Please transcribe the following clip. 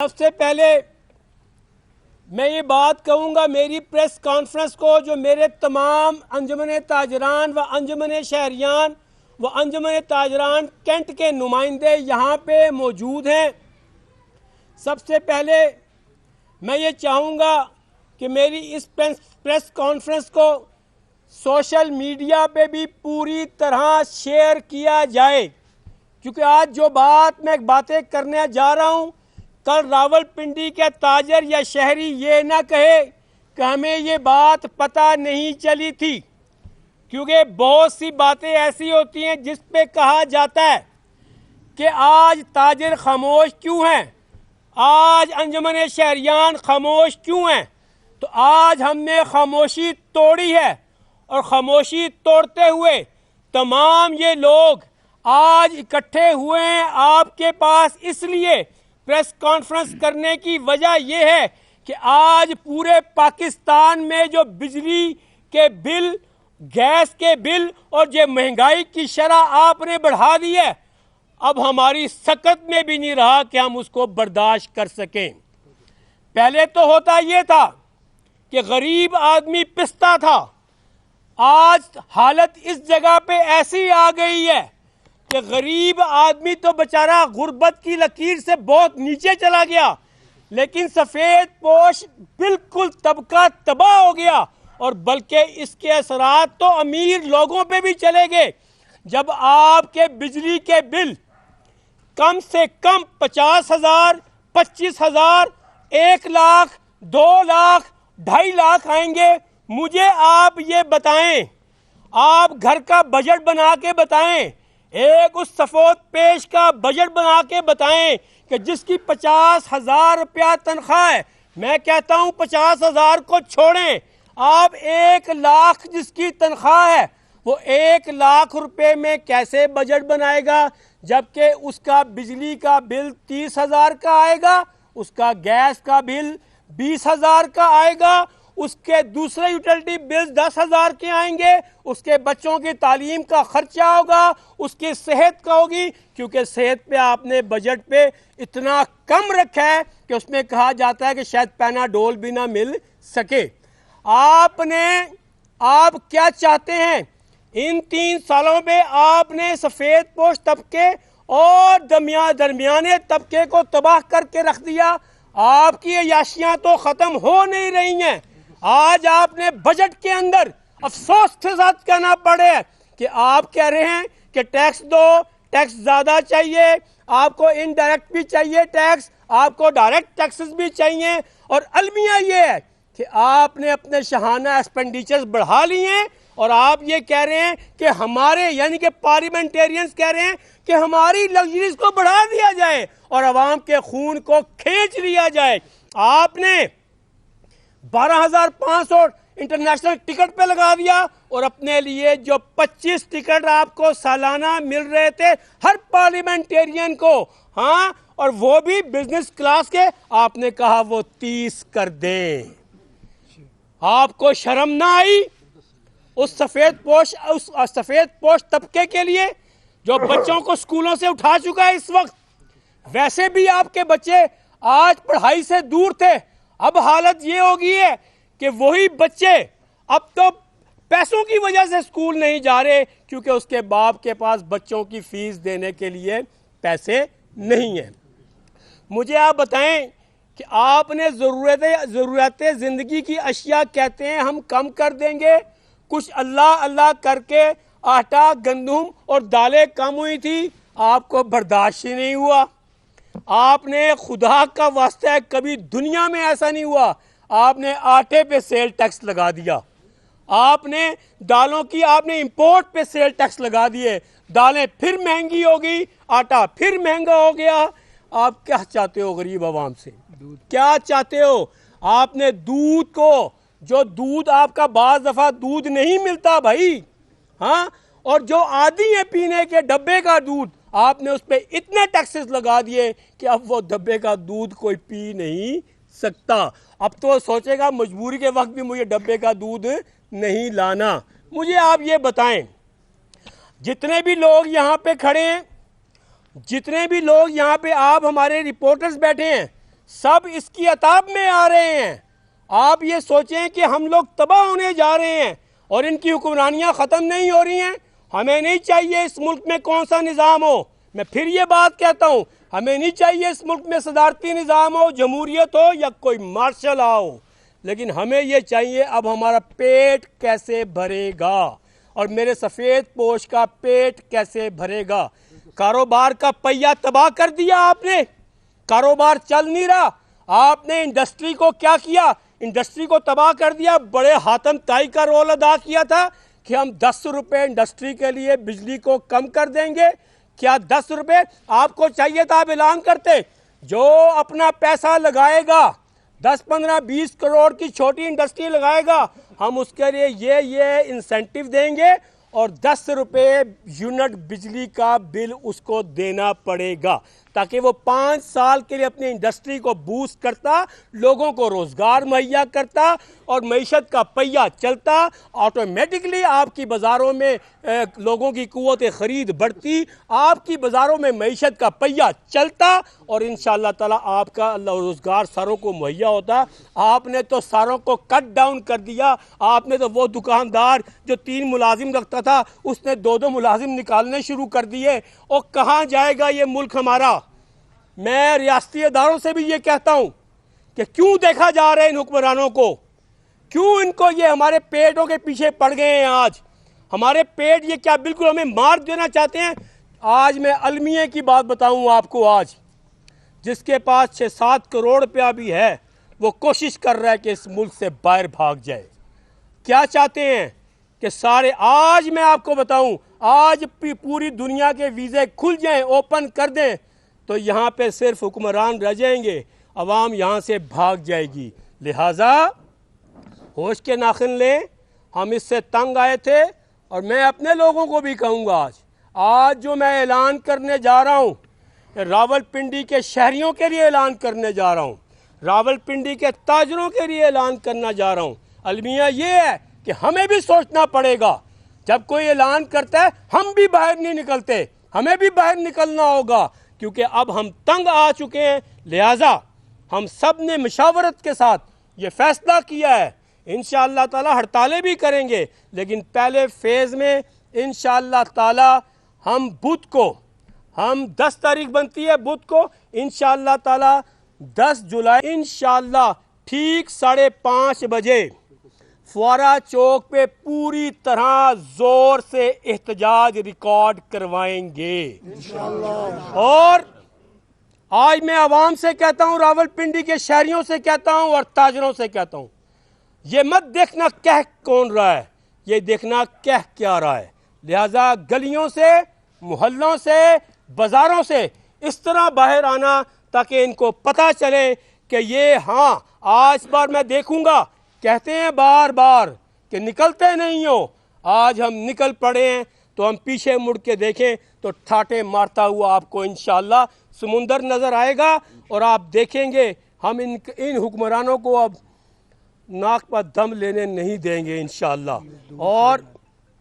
सबसे पहले मैं ये बात कहूँगा, मेरी प्रेस कॉन्फ्रेंस को जो मेरे तमाम अंजुमन ताजरान व अंजुमन शहरियान व अंजुमन ताजरान कैंट के नुमाइंदे यहाँ पे मौजूद हैं। सबसे पहले मैं ये चाहूँगा कि मेरी इस प्रेस कॉन्फ्रेंस को सोशल मीडिया पे भी पूरी तरह शेयर किया जाए, क्योंकि आज जो बातें करने जा रहा हूँ, कल रावलपिंडी के ताजर या शहरी ये ना कहे कि हमें ये बात पता नहीं चली थी, क्योंकि बहुत सी बातें ऐसी होती हैं जिस पे कहा जाता है कि आज ताजर खामोश क्यों हैं, आज अंजुमन शहरियान खामोश क्यों हैं। तो आज हमने खामोशी तोड़ी है और खामोशी तोड़ते हुए तमाम ये लोग आज इकट्ठे हुए हैं आपके पास। इसलिए प्रेस कॉन्फ्रेंस करने की वजह यह है कि आज पूरे पाकिस्तान में जो बिजली के बिल, गैस के बिल और जो महंगाई की शरह आपने बढ़ा दी है, अब हमारी सकत में भी नहीं रहा कि हम उसको बर्दाश्त कर सकें। पहले तो होता यह था कि गरीब आदमी पिसता था, आज हालत इस जगह पे ऐसी आ गई है कि गरीब आदमी तो बेचारा गुर्बत की लकीर से बहुत नीचे चला गया, लेकिन सफ़ेद पोश बिल्कुल तबका तबाह हो गया, और बल्कि इसके असरात तो अमीर लोगों पे भी चले गए। जब आपके बिजली के बिल कम से कम 50,000, 25,000, 1 लाख, 2 लाख, 2.5 लाख आएंगे, मुझे आप ये बताएं, आप घर का बजट बना के बताएं, एक उस सफेद पेश का बजट बना के बताएं कि जिसकी 50,000 रुपया तनख्वाह है। मैं कहता हूं 50,000 को छोड़ें, आप 1 लाख जिसकी तनख्वाह है, वो 1 लाख रुपए में कैसे बजट बनाएगा, जबकि उसका बिजली का बिल 30,000 का आएगा, उसका गैस का बिल 20,000 का आएगा, उसके दूसरे यूटिलिटी बिल्स 10,000 के आएंगे, उसके बच्चों की तालीम का खर्चा होगा, उसकी सेहत का होगी, क्योंकि सेहत पे आपने बजट पे इतना कम रखा है कि उसमें कहा जाता है कि शायद पैनाडोल भी ना मिल सके। आप क्या चाहते हैं? इन 3 सालों में आपने सफ़ेद पोश तबके और दरमियाने तबके को तबाह करके रख दिया। आपकी अयाशियां तो ख़त्म हो नहीं रही हैं। आज आपने बजट के अंदर अफसोस के साथ कहना पड़े कि आप कह रहे हैं कि टैक्स दो, टैक्स ज़्यादा चाहिए, आपको इनडायरेक्ट भी चाहिए टैक्स, आपको डायरेक्ट टैक्सेस भी चाहिए, और अलमिया ये है कि आपने अपने शहाना एक्सपेंडिचर्स बढ़ा लिए हैं, और आप ये कह रहे हैं कि हमारे यानी कि पार्लियामेंटेरियंस कह रहे हैं कि हमारी लग्जरीज को बढ़ा दिया जाए और अवाम के खून को खींच लिया जाए। आपने 12,500 इंटरनेशनल टिकट पे लगा दिया, और अपने लिए जो 25 टिकट आपको सालाना मिल रहे थे हर पार्लियामेंटेरियन को, हाँ, और वो भी बिजनेस क्लास के, आपने कहा वो 30 कर दें। आपको शर्म ना आई उस सफेद पोश तबके के लिए जो बच्चों को स्कूलों से उठा चुका है इस वक्त? वैसे भी आपके बच्चे आज पढ़ाई से दूर थे, अब हालत ये हो गई है कि वही बच्चे अब तो पैसों की वजह से स्कूल नहीं जा रहे, क्योंकि उसके बाप के पास बच्चों की फीस देने के लिए पैसे नहीं हैं। मुझे आप बताएं कि आपने ज़रूरतें ज़िंदगी की अशिया कहते हैं हम कम कर देंगे, कुछ अल्लाह अल्लाह करके आटा, गंदम और दालें कम हुई थी, आपको बर्दाश्त ही नहीं हुआ। आपने खुदा का वास्ता है, कभी दुनिया में ऐसा नहीं हुआ, आपने आटे पे सेल टैक्स लगा दिया, आपने दालों की आपने इंपोर्ट पे सेल टैक्स लगा दिए, दालें फिर महंगी हो गई, आटा फिर महंगा हो गया। आप क्या चाहते हो गरीब आवाम से? क्या चाहते हो? आपने दूध को, जो दूध आपका बाज़ दफ़ा दूध नहीं मिलता भाई, हाँ, और जो आदी है पीने के डब्बे का दूध, आपने उस पर इतने टैक्सेस लगा दिए कि अब वो डब्बे का दूध कोई पी नहीं सकता। अब तो सोचेगा मजबूरी के वक्त भी मुझे डब्बे का दूध नहीं लाना। मुझे आप ये बताएं, जितने भी लोग यहाँ पे खड़े हैं, जितने भी लोग यहाँ पे आप हमारे रिपोर्टर्स बैठे हैं, सब इसकी अताब में आ रहे हैं। आप ये सोचें कि हम लोग तबाह होने जा रहे हैं और इनकी हुक्मरानियाँ ख़त्म नहीं हो रही हैं। हमें नहीं चाहिए इस मुल्क में कौन सा निज़ाम हो, मैं फिर ये बात कहता हूँ, हमें नहीं चाहिए इस मुल्क में सदारती निज़ाम हो, जमहूरियत हो या कोई मार्शल हो, लेकिन हमें ये चाहिए अब हमारा पेट कैसे भरेगा और मेरे सफ़ेद पोश का पेट कैसे भरेगा। कारोबार का पहिया तबाह कर दिया आपने, कारोबार चल नहीं रहा। आपने इंडस्ट्री को क्या किया, इंडस्ट्री को तबाह कर दिया। बड़े हातम ताई का रोल अदा किया था कि हम 10 रुपये इंडस्ट्री के लिए बिजली को कम कर देंगे। क्या 10 रुपये आपको चाहिए था, आप ऐलान करते। जो अपना पैसा लगाएगा 10, 15, 20 करोड़ की छोटी इंडस्ट्री लगाएगा, हम उसके लिए ये इंसेंटिव देंगे और 10 रुपये यूनिट बिजली का बिल उसको देना पड़ेगा ताकि वो 5 साल के लिए अपनी इंडस्ट्री को बूस्ट करता, लोगों को रोज़गार मुहैया करता और मईशत का पहिया चलता। ऑटोमेटिकली आपकी बाज़ारों में लोगों की क़ुव्वत ख़रीद बढ़ती, आपकी बाज़ारों में मईशत का पहिया चलता और इंशाअल्लाह ताला आपका रोज़गार सारों को मुहैया होता। आपने तो सारों को कट डाउन कर दिया। आपने तो वो दुकानदार जो 3 मुलाजिम रखता था उसने 2-2 मुलाजिम निकालने शुरू कर दिए। और कहाँ जाएगा ये मुल्क हमारा। मैं रियासती इदारों से भी ये कहता हूँ कि क्यों देखा जा रहा है इन हुक्मरानों को, क्यों इनको ये हमारे पेटों के पीछे पड़ गए हैं। आज हमारे पेट ये क्या बिल्कुल हमें मार देना चाहते हैं। आज मैं अलमिया की बात बताऊँ आपको, आज जिसके पास 6-7 करोड़ रुपया भी है वो कोशिश कर रहा है कि इस मुल्क से बाहर भाग जाए। क्या चाहते हैं कि सारे, आज मैं आपको बताऊं, आज पूरी दुनिया के वीज़े खुल जाएं, ओपन कर दें तो यहाँ पे सिर्फ हुक्मरान रह जाएंगे, अवाम यहाँ से भाग जाएगी। लिहाजा होश के नाखिन लें। हम इससे तंग आए थे और मैं अपने लोगों को भी कहूँगा, आज जो मैं ऐलान करने जा रहा हूँ रावलपिंडी के शहरियों के लिए ऐलान करने जा रहा हूँ, रावलपिंडी के ताजरों के लिए ऐलान करना जा रहा हूँ। अलमिया ये है कि हमें भी सोचना पड़ेगा। जब कोई ऐलान करता है हम भी बाहर नहीं निकलते, हमें भी बाहर निकलना होगा क्योंकि अब हम तंग आ चुके हैं। लिहाजा हम सब ने मशावरत के साथ ये फैसला किया है, इंशाअल्लाह ताला हड़तालें भी करेंगे, लेकिन पहले फेज़ में इंशाअल्लाह ताला हम बुध को, हम 10 तारीख बनती है बुध को, इंशाअल्लाह ताला 10 जुलाई इंशाअल्लाह ठीक 5:30 बजे फुआरा चौक पे पूरी तरह जोर से एहतजाज रिकॉर्ड करवाएंगे इंशाअल्लाह। और आज मैं आवाम से कहता हूँ, रावलपिंडी के शहरियों से कहता हूँ और ताजरों से कहता हूँ, ये मत देखना कह कौन रहा है, ये देखना कह क्या रहा है। लिहाजा गलियों से, मोहल्लों से, बाज़ारों से इस तरह बाहर आना ताकि इनको पता चले कि ये, हाँ आज बार मैं देखूंगा, कहते हैं बार बार कि निकलते नहीं हो, आज हम निकल पड़े हैं तो हम पीछे मुड़ के देखें तो ठाटे मारता हुआ आपको इंशाअल्लाह समुंदर नज़र आएगा और आप देखेंगे हम इन हुक्मरानों को अब नाक पर दम लेने नहीं देंगे इंशाअल्लाह। और